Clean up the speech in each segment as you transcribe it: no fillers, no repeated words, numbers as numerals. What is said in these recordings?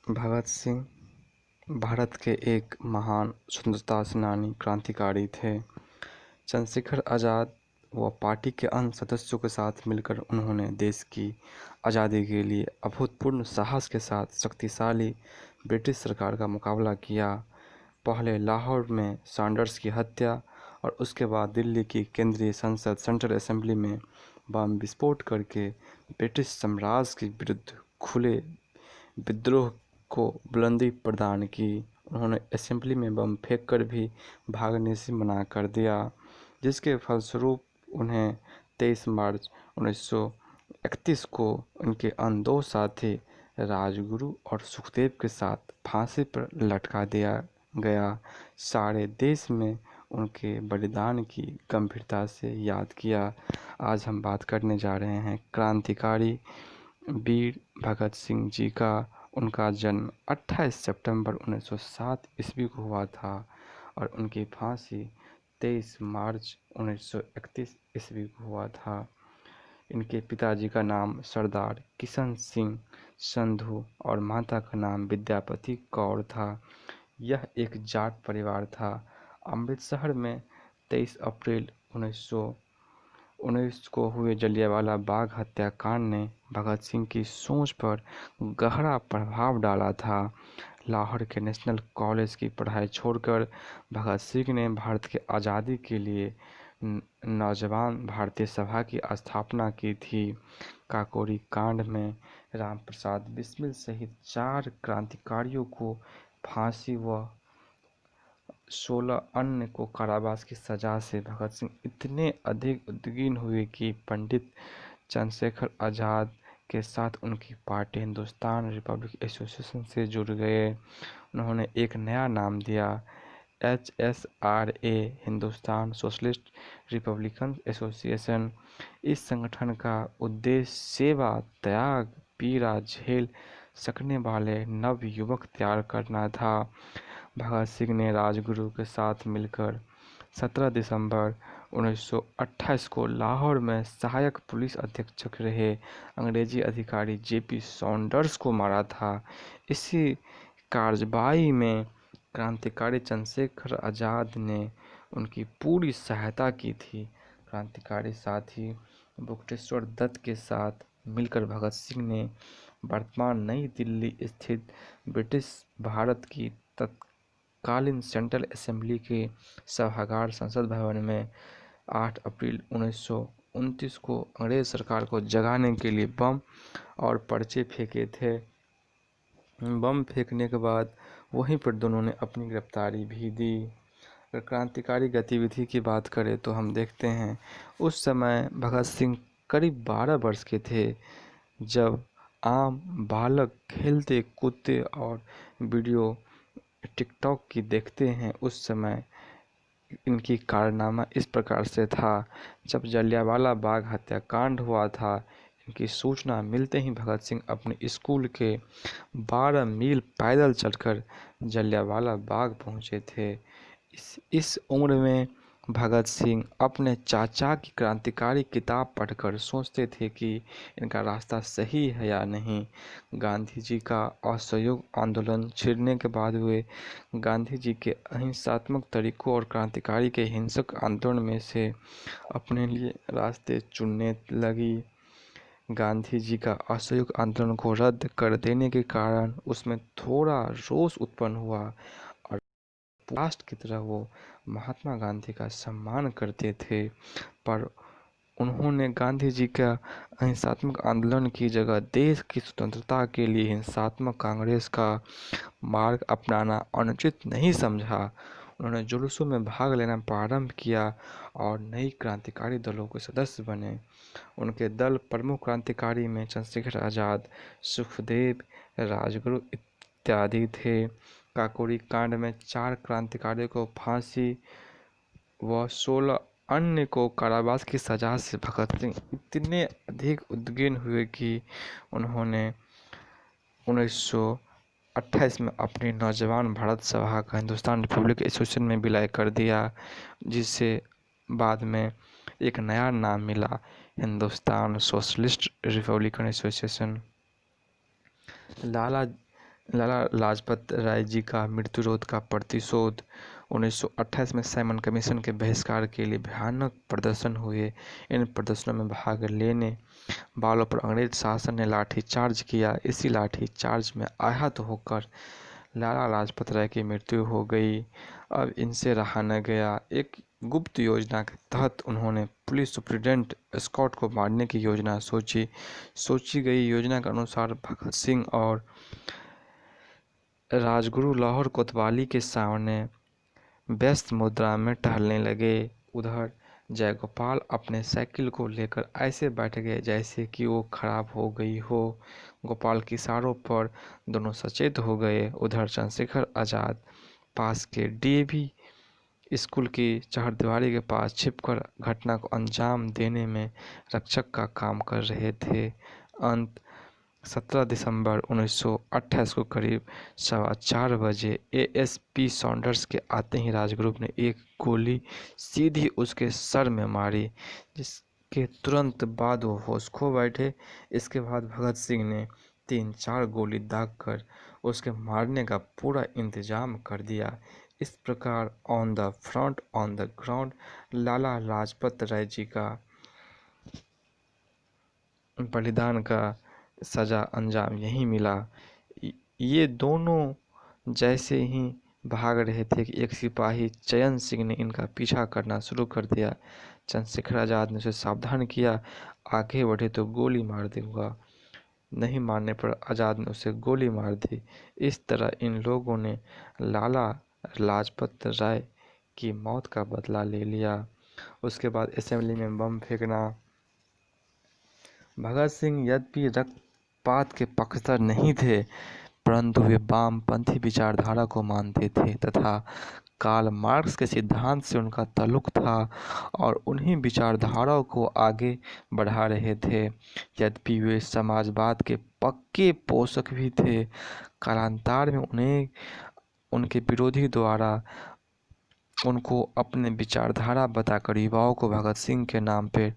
भगत सिंह भारत के एक महान स्वतंत्रता सेनानी क्रांतिकारी थे। चंद्रशेखर आज़ाद व पार्टी के अन्य सदस्यों के साथ मिलकर उन्होंने देश की आज़ादी के लिए अभूतपूर्व साहस के साथ शक्तिशाली ब्रिटिश सरकार का मुकाबला किया। पहले लाहौर में सैंडर्स की हत्या और उसके बाद दिल्ली की केंद्रीय संसद सेंट्रल असेंबली में बम विस्फोट करके ब्रिटिश साम्राज्य के विरुद्ध खुले विद्रोह को बुलंदी प्रदान की। उन्होंने असेंबली में बम फेंककर भी भागने से मना कर दिया, जिसके फलस्वरूप उन्हें 23 मार्च 1931 को उनके अन्य दो साथी राजगुरु और सुखदेव के साथ फांसी पर लटका दिया गया। सारे देश में उनके बलिदान की गंभीरता से याद किया। आज हम बात करने जा रहे हैं क्रांतिकारी वीर भगत सिंह जी का। उनका जन्म 28 सितंबर 1907 ईस्वी को हुआ था और उनकी फांसी 23 मार्च 1931 ईस्वी को हुआ था। इनके पिताजी का नाम सरदार किशन सिंह संधू और माता का नाम विद्यापति कौर था। यह एक जाट परिवार था। अमृतसर में 23 अप्रैल 1919 को हुए जलियांवाला बाग हत्याकांड ने भगत सिंह की सोच पर गहरा प्रभाव डाला था। लाहौर के नेशनल कॉलेज की पढ़ाई छोड़कर भगत सिंह ने भारत की आज़ादी के लिए नौजवान भारतीय सभा की स्थापना की थी। काकोरी कांड में रामप्रसाद बिस्मिल सहित 4 क्रांतिकारियों को फांसी व 16 अन्य को कारावास की सजा से भगत सिंह इतने अधिक उद्विग्न हुए कि पंडित चंद्रशेखर आज़ाद के साथ उनकी पार्टी हिंदुस्तान रिपब्लिक एसोसिएशन से जुड़ गए। उन्होंने एक नया नाम दिया, HSRA, Hindustan socialist Republican association. इस संगठन का उद्देश्य सेवा, त्याग, पीड़ा झेल सकने वाले नवयुवक तैयार करना था। भगत सिंह ने राजगुरु के साथ मिलकर 17 दिसंबर 1928 को लाहौर में सहायक पुलिस अधीक्षक रहे अंग्रेजी अधिकारी JP सॉन्डर्स को मारा था। इसी कार्रवाई में क्रांतिकारी चंद्रशेखर आज़ाद ने उनकी पूरी सहायता की थी। क्रांतिकारी साथी बुकटेश्वर दत्त के साथ मिलकर भगत सिंह ने वर्तमान नई दिल्ली स्थित ब्रिटिश भारत की तत्कालीन सेंट्रल असेंबली के सभागार संसद भवन में 8 अप्रैल 1929 को अंग्रेज सरकार को जगाने के लिए बम और पर्चे फेंके थे। बम फेंकने के बाद वहीं पर दोनों ने अपनी गिरफ्तारी भी दी। अगर क्रांतिकारी गतिविधि की बात करें तो हम देखते हैं उस समय भगत सिंह करीब 12 वर्ष के थे, जब आम बालक खेलते कूदते और वीडियो टिकटॉक की देखते हैं। उस समय इनकी कारनामा इस प्रकार से था। जब जलियांवाला बाग हत्याकांड हुआ था, इनकी सूचना मिलते ही भगत सिंह अपने स्कूल के 12 मील पैदल चलकर जलियांवाला बाग पहुंचे थे। इस उम्र में भगत सिंह अपने चाचा की क्रांतिकारी किताब पढ़कर सोचते थे कि इनका रास्ता सही है या नहीं। गांधी जी का असहयोग आंदोलन छिड़ने के बाद हुए गांधी जी के अहिंसात्मक तरीकों और क्रांतिकारी के हिंसक आंदोलन में से अपने लिए रास्ते चुनने लगी। गांधी जी का असहयोग आंदोलन को रद्द कर देने के कारण उसमें थोड़ा रोष उत्पन्न हुआ और राष्ट्र की तरह वो महात्मा गांधी का सम्मान करते थे, पर उन्होंने गांधी जी का अहिंसात्मक आंदोलन की जगह देश की स्वतंत्रता के लिए हिंसात्मक कांग्रेस का मार्ग अपनाना अनुचित नहीं समझा। उन्होंने जुलूसों में भाग लेना प्रारंभ किया और नई क्रांतिकारी दलों के सदस्य बने। उनके दल प्रमुख क्रांतिकारी में चंद्रशेखर आज़ाद, सुखदेव, राजगुरु इत्यादि थे। काकोरी कांड में 4 क्रांतिकारियों को फांसी व 16 अन्य को कारावास की सजा से भगत सिंह इतने अधिक उद्विग्न हुए कि उन्होंने 1928 में अपनी नौजवान भारत सभा का हिंदुस्तान रिपब्लिक एसोसिएशन में विलय कर दिया, जिससे बाद में एक नया नाम मिला, हिंदुस्तान सोशलिस्ट रिपब्लिकन एसोसिएशन। लाला लाला लाजपत राय जी का मृत्युरोध का प्रतिशोध 1928 में साइमन कमीशन के बहिष्कार के लिए भयानक प्रदर्शन हुए। इन प्रदर्शनों में भाग लेने वालों पर अंग्रेज शासन ने लाठीचार्ज किया। इसी लाठीचार्ज में आहत होकर लाला लाजपत राय की मृत्यु हो गई। अब इनसे रहा न गया। एक गुप्त योजना के तहत उन्होंने पुलिस सुप्रिटेंडेंट स्कॉट को मारने की योजना सोची गई योजना के अनुसार भगत सिंह और राजगुरु लाहौर कोतवाली के सामने व्यस्त मुद्रा में टहलने लगे। उधर जयगोपाल अपने साइकिल को लेकर ऐसे बैठ गए जैसे कि वो खराब हो गई हो। गोपाल के इशारों पर दोनों सचेत हो गए। उधर चंद्रशेखर आजाद पास के डीएवी स्कूल की चहारदीवारी के पास छिपकर घटना को अंजाम देने में रक्षक का काम कर रहे थे। अंत 17 दिसंबर 1928 को करीब 4:15 बजे एएसपी सॉन्डर्स के आते ही राजगुरु ने एक गोली सीधी उसके सर में मारी, जिसके तुरंत बाद वो होश खो बैठे। इसके बाद भगत सिंह ने 3-4 गोली दागकर उसके मारने का पूरा इंतजाम कर दिया। इस प्रकार on the front on the ground Lala Lajpat Rai ji का बलिदान का सजा अंजाम यही मिला। ये दोनों जैसे ही भाग रहे थे कि एक सिपाही चयन सिंह ने इनका पीछा करना शुरू कर दिया। चंद्रशेखर आजाद ने उसे सावधान किया, आगे बढ़े तो गोली मार दूंगा। नहीं मारने पर आजाद ने उसे गोली मार दी। इस तरह इन लोगों ने लाला लाजपत राय की मौत का बदला ले लिया। उसके बाद असेंबली में बम फेंकना। भगत सिंह यद्यपि रक्तपात के पक्षधर नहीं थे, परंतु वे वामपंथी विचारधारा को मानते थे तथा कार्ल मार्क्स के सिद्धांत से उनका ताल्लुक था और उन्हीं विचारधाराओं को आगे बढ़ा रहे थे। यद्यपि वे समाजवाद के पक्के पोषक भी थे, कालांतर में उन्हें उनके विरोधी द्वारा उनको अपने विचारधारा बताकर युवाओं को भगत सिंह के नाम पर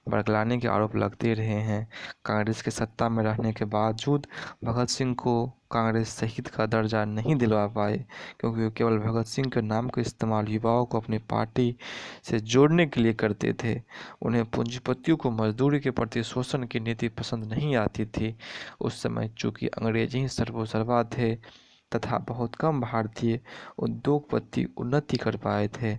बरगलाने के आरोप लगते रहे हैं। कांग्रेस के सत्ता में रहने के बावजूद भगत सिंह को कांग्रेस शहीद का दर्जा नहीं दिलवा पाए, क्योंकि वे केवल भगत सिंह के नाम का इस्तेमाल युवाओं को अपनी पार्टी से जोड़ने के लिए करते थे। उन्हें पूंजीपतियों को मजदूरी के प्रति शोषण की नीति पसंद नहीं आती थी। उस समय चूँकि अंग्रेज ही सर्वोसर्वा थे तथा बहुत कम भारतीय उद्योगपति उन्नति कर पाए थे,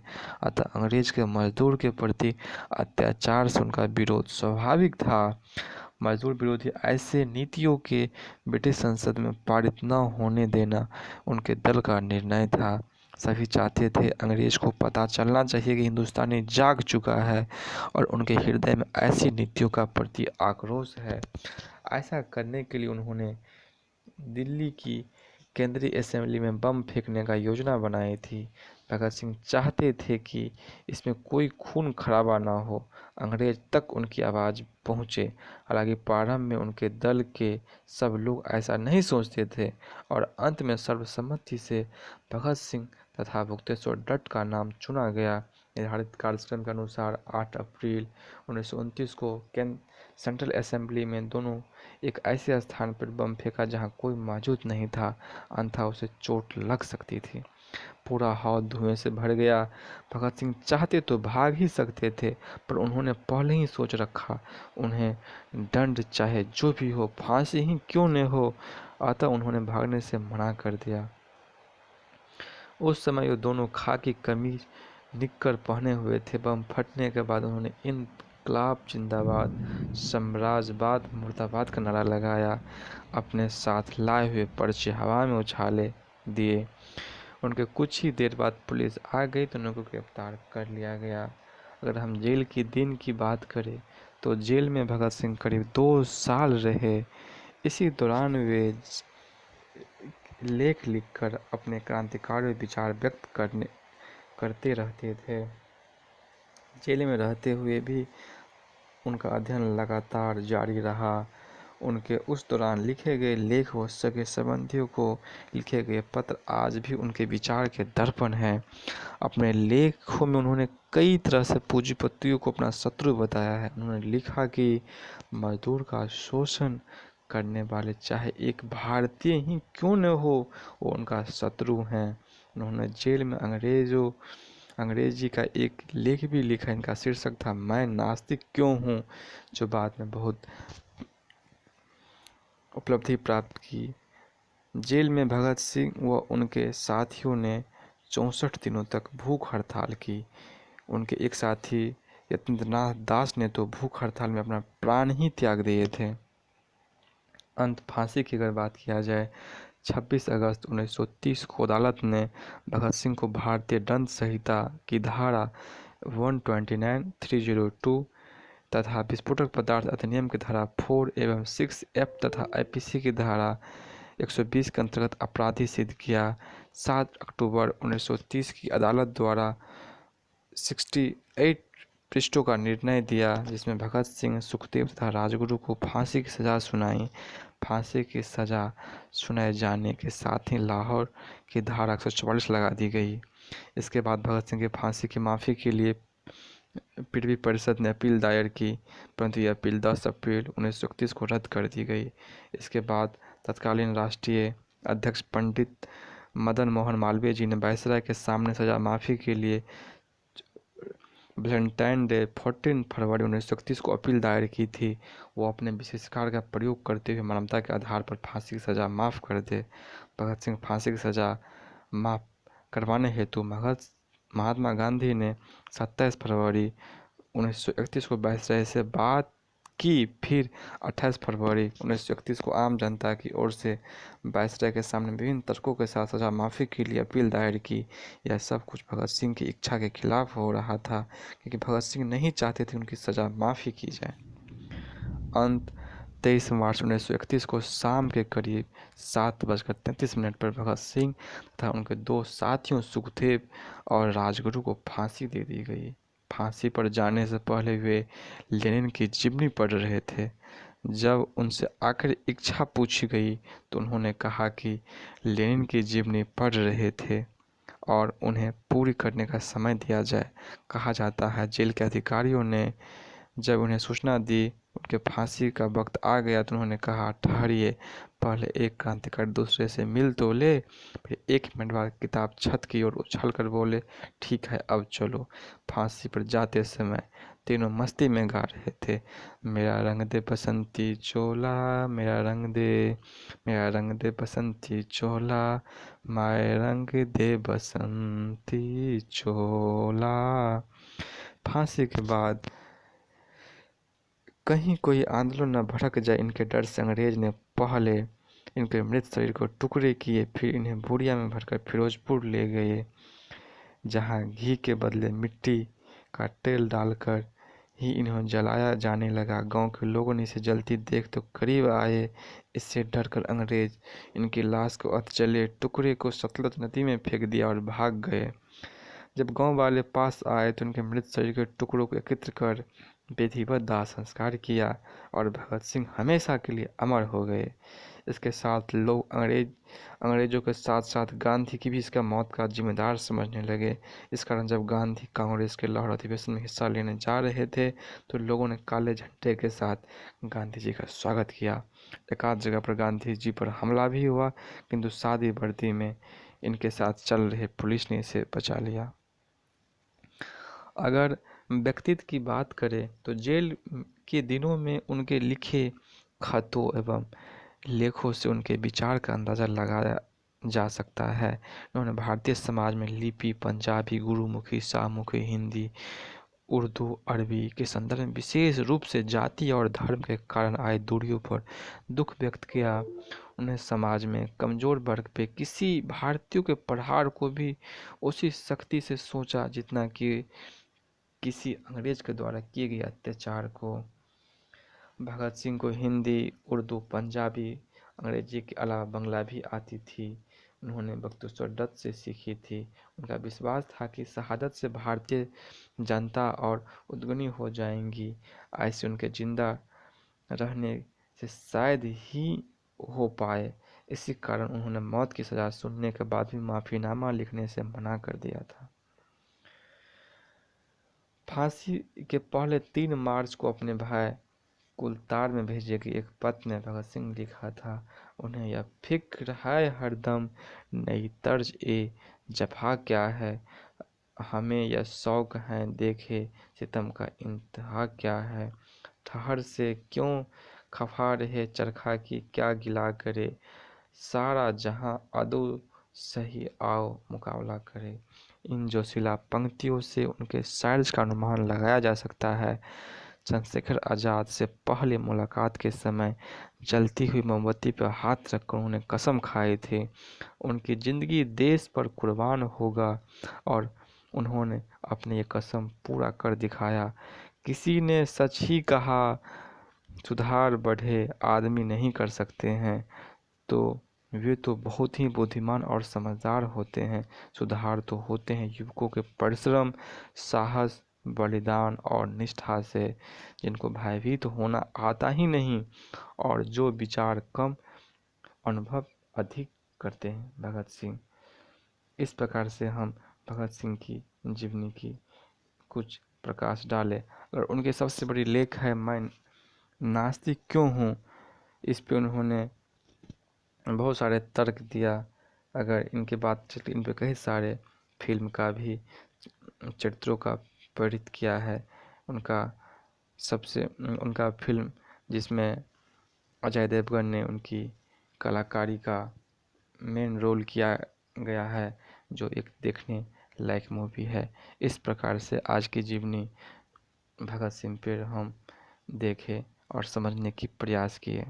अतः अंग्रेज के मजदूर के प्रति अत्याचार से उनका विरोध स्वाभाविक था। मजदूर विरोधी ऐसे नीतियों के ब्रिटिश संसद में पारित न होने देना उनके दल का निर्णय था। सभी चाहते थे अंग्रेज को पता चलना चाहिए कि हिंदुस्तानी जाग चुका है और उनके हृदय में ऐसी नीतियों का प्रति आक्रोश है। ऐसा करने के लिए उन्होंने दिल्ली की केंद्रीय असेंबली में बम फेंकने का योजना बनाई थी। भगत सिंह चाहते थे कि इसमें कोई खून खराबा ना हो, अंग्रेज तक उनकी आवाज़ पहुँचे। हालांकि प्रारंभ में उनके दल के सब लोग ऐसा नहीं सोचते थे और अंत में सर्वसम्मति से भगत सिंह तथा भुक्तेश्वर दत्त का नाम चुना गया। निर्धारित कार्यक्रम के अनुसार 8 अप्रैल 1929 को सेंट्रल असेंबली में दोनों एक ऐसे स्थान पर बम फेंका जहां कोई मौजूद नहीं था, अन्यथा उसे चोट लग सकती थी। पूरा हॉल धुएं से भर गया। भगत सिंह चाहते तो भाग ही सकते थे, पर उन्होंने पहले ही सोच रखा, उन्हें दंड चाहे जो भी हो, फांसी ही क्यों न हो, अतः उन्होंने भागने से मना कर दिया। उस समय वो दोनों खाकी कमीज निक्कर पहने हुए थे। बम फटने के बाद उन्होंने इनकलाब जिंदाबाद, साम्राज्यवाद मुर्दाबाद का नारा लगाया। अपने साथ लाए हुए पर्चे हवा में उछाले दिए। उनके कुछ ही देर बाद पुलिस आ गई तो उनको गिरफ्तार कर लिया गया। अगर हम जेल की दिन की बात करें तो जेल में भगत सिंह करीब 2 साल रहे। इसी दौरान वे लेख लिखकर अपने क्रांतिकारी विचार व्यक्त करते रहते थे। जेल में रहते हुए भी उनका अध्ययन लगातार जारी रहा। उनके उस दौरान लिखे गए लेख व सगे संबंधियों को लिखे गए पत्र आज भी उनके विचार के दर्पण हैं। अपने लेखों में उन्होंने कई तरह से पूंजीपतियों को अपना शत्रु बताया है। उन्होंने लिखा कि मजदूर का शोषण करने वाले चाहे एक भारतीय ही क्यों न हो, वो उनका शत्रु हैं। उन्होंने जेल में अंग्रेजी का एक लेख भी लिखा, इनका शीर्षक था मैं नास्तिक क्यों हूँ, जो बाद में बहुत उपलब्धि प्राप्त की। जेल में भगत सिंह व उनके साथियों ने 64 दिनों तक भूख हड़ताल की। उनके एक साथी यतीन्द्रनाथ दास ने तो भूख हड़ताल में अपना प्राण ही त्याग दिए थे। अंत फांसी की अगर बात किया जाए, 26 अगस्त 1930 को अदालत ने भगत सिंह को भारतीय दंड संहिता की धारा 129, 302 तथा विस्फोटक पदार्थ अधिनियम की धारा 4 एवं 6F तथा आईपीसी की धारा 120 के अंतर्गत अपराधी सिद्ध किया। 7 अक्टूबर 1930 की अदालत द्वारा 68 पृष्ठों का निर्णय दिया, जिसमें भगत सिंह, सुखदेव तथा राजगुरु को फांसी की सजा सुनाई। फांसी की सजा सुनाए जाने के साथ ही लाहौर की धारा 144 लगा दी गई। इसके बाद भगत सिंह की फांसी की माफ़ी के लिए पृथ्वी परिषद ने अपील दायर की, परंतु यह अपील 10 अप्रैल 1931 को रद्द कर दी गई। इसके बाद तत्कालीन राष्ट्रीय अध्यक्ष पंडित मदन मोहन मालवीय जी ने वायसराय के सामने सजा माफ़ी के लिए वैलेंटाइन डे 14 फरवरी 1931 को अपील दायर की थी। वो अपने विशेषाधिकार का प्रयोग करते हुए मानवता के आधार पर फांसी की सज़ा माफ़ कर दे। भगत सिंह फांसी की सज़ा माफ़ करवाने हेतु महात्मा गांधी ने 27 फरवरी 1931 को वायसराय से बात की। फिर 28 फरवरी 1931 को आम जनता की ओर से वायसराय के सामने विभिन्न तर्कों के साथ सजा माफ़ी के लिए अपील दायर की। यह सब कुछ भगत सिंह की इच्छा के खिलाफ हो रहा था, क्योंकि भगत सिंह नहीं चाहते थे उनकी सजा माफ़ी की जाए। अंत 23 मार्च 1931 को शाम के करीब 7:33 पर भगत सिंह तथा उनके दो साथियों सुखदेव और राजगुरु को फांसी दे दी गई। फांसी पर जाने से पहले वे लेनिन की जीवनी पढ़ रहे थे। जब उनसे आखिर इच्छा पूछी गई तो उन्होंने कहा कि लेनिन की जीवनी पढ़ रहे थे और उन्हें पूरी करने का समय दिया जाए। कहा जाता है जेल के अधिकारियों ने जब उन्हें सूचना दी उनके फांसी का वक्त आ गया तो उन्होंने कहा ठहरिए, पहले एक क्रांतिकारी दूसरे से मिल तो ले। फिर 1 मिनट बाद किताब छत की ओर उछल कर बोले ठीक है अब चलो। फांसी पर जाते समय तीनों मस्ती में गा रहे थे, मेरा रंग दे बसंती चोला, मेरा रंग दे बसंती चोला, माए रंग दे बसंती चोला। फांसी के बाद कहीं कोई आंदोलन न भड़क जाए, इनके डर से अंग्रेज ने पहले इनके मृत शरीर को टुकड़े किए, फिर इन्हें बोरिया में भरकर फिरोजपुर ले गए, जहां घी के बदले मिट्टी का तेल डालकर ही इन्हें जलाया जाने लगा। गांव के लोगों ने इसे जलती देख तो करीब आए। इससे डरकर अंग्रेज इनकी लाश को अधजले टुकड़े को सतलज नदी में फेंक दिया और भाग गए। जब गांव वाले पास आए तो उनके मृत शरीर के टुकड़ों को एकत्र कर विधिवत दाह संस्कार किया और भगत सिंह हमेशा के लिए अमर हो गए। इसके साथ लोग अंग्रेजों के साथ साथ गांधी की भी इसका मौत का जिम्मेदार समझने लगे। इस कारण जब गांधी कांग्रेस के लाहौर अधिवेशन में हिस्सा लेने जा रहे थे तो लोगों ने काले झंडे के साथ गांधी जी का स्वागत किया। एक आध जगह पर गांधी जी पर हमला भी हुआ, किंतु सादी वर्दी में इनके साथ चल रहे पुलिस ने इसे बचा लिया। अगर व्यक्तित्व की बात करें तो जेल के दिनों में उनके लिखे खतों एवं लेखों से उनके विचार का अंदाज़ा लगाया जा सकता है। उन्होंने भारतीय समाज में लिपि, पंजाबी, गुरुमुखी, शाहमुखी, हिंदी, उर्दू, अरबी के संदर्भ में विशेष रूप से जाति और धर्म के कारण आए दूरियों पर दुख व्यक्त किया। उन्हें समाज में कमज़ोर वर्ग पे किसी भारतीय के प्रहार को भी उसी सख्ती से सोचा जितना कि किसी अंग्रेज के द्वारा किए गए अत्याचार को। भगत सिंह को हिंदी, उर्दू, पंजाबी, अंग्रेजी के अलावा बंगला भी आती थी। उन्होंने बख्तियार दत्त से सीखी थी। उनका विश्वास था कि शहादत से भारतीय जनता और उद्गनी हो जाएंगी। ऐसे उनके जिंदा रहने से शायद ही हो पाए। इसी कारण उन्होंने मौत की सजा सुनने के बाद भी माफ़ीनामा लिखने से मना कर दिया था। फांसी के पहले 3 मार्च को अपने भाई कुलतार में भेजे गए एक पत्र में भगत सिंह ने लिखा था, उन्हें यह फिक्र है हरदम, नई तर्ज ए जफा क्या है, हमें यह शौक है देखे सितम का इंतहा क्या है, ठहर से क्यों खफा रहे चरखा की क्या गिला करे, सारा जहां अदो सही आओ मुकाबला करे। इन जोशीला पंक्तियों से उनके शायरी का अनुमान लगाया जा सकता है। चंद्रशेखर आज़ाद से पहले मुलाकात के समय जलती हुई मोमबत्ती पर हाथ रखकर उन्होंने कसम खाई थी, उनकी ज़िंदगी देश पर कुर्बान होगा, और उन्होंने अपनी ये कसम पूरा कर दिखाया। किसी ने सच ही कहा, सुधार बढ़े आदमी नहीं कर सकते हैं, तो वे तो बहुत ही बुद्धिमान और समझदार होते हैं। सुधार तो होते हैं युवकों के परिश्रम, साहस, बलिदान और निष्ठा से, जिनको भयभीत होना आता ही नहीं और जो विचार कम अनुभव अधिक करते हैं। भगत सिंह। इस प्रकार से हम भगत सिंह की जीवनी की कुछ प्रकाश डाले। और उनके सबसे बड़ी लेख है मैं नास्तिक क्यों हूँ। इस पे उन्होंने बहुत सारे तर्क दिया। अगर इनके बात चलती, इन पे कई सारे फिल्म का भी चरित्रों का प्रेरित किया है। उनका फिल्म जिसमें अजय देवगन ने उनकी कलाकारी का मेन रोल किया गया है, जो एक देखने लायक मूवी है। इस प्रकार से आज की जीवनी भगत सिंह पर हम देखे और समझने की प्रयास किए।